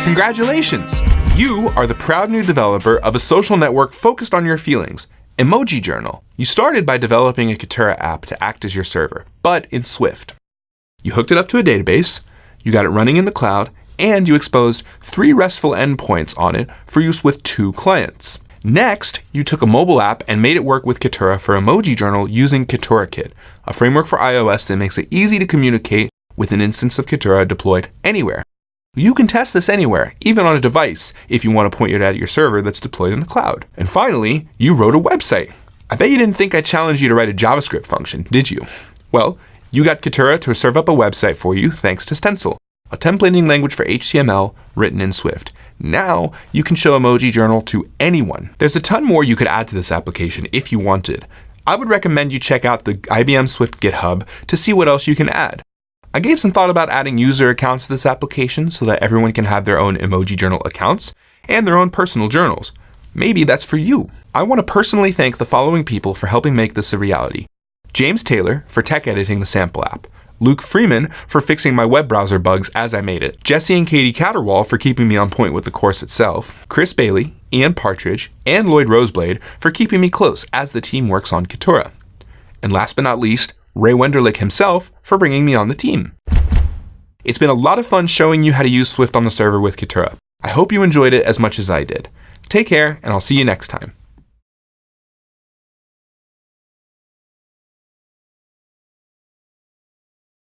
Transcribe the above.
Congratulations! You are the proud new developer of a social network focused on your feelings, EmojiJournal. You started by developing a Kitura app to act as your server, but in Swift. You hooked it up to a database, you got it running in the cloud, and you exposed 3 RESTful endpoints on it for use with 2 clients. Next, you took a mobile app and made it work with Kitura for EmojiJournal using KituraKit, a framework for iOS that makes it easy to communicate with an instance of Kitura deployed anywhere. You can test this anywhere, even on a device, if you want to point it at your server that's deployed in the cloud. And finally, you wrote a website. I bet you didn't think I challenged you to write a JavaScript function, did you? Well, you got Kitura to serve up a website for you thanks to Stencil, a templating language for HTML written in Swift. Now you can show EmojiJournal to anyone. There's a ton more you could add to this application if you wanted. I would recommend you check out the IBM Swift GitHub to see what else you can add. I gave some thought about adding user accounts to this application so that everyone can have their own EmojiJournal accounts and their own personal journals. Maybe that's for you. I want to personally thank the following people for helping make this a reality. James Taylor for tech editing the sample app. Luke Freeman for fixing my web browser bugs as I made it. Jesse and Katie Catterwall for keeping me on point with the course itself. Chris Bailey, Ian Partridge, and Lloyd Roseblade for keeping me close as the team works on Kitura. And last but not least, Ray Wenderlich himself for bringing me on the team. It's been a lot of fun showing you how to use Swift on the server with Kitura. I hope you enjoyed it as much as I did. Take care, and I'll see you next time.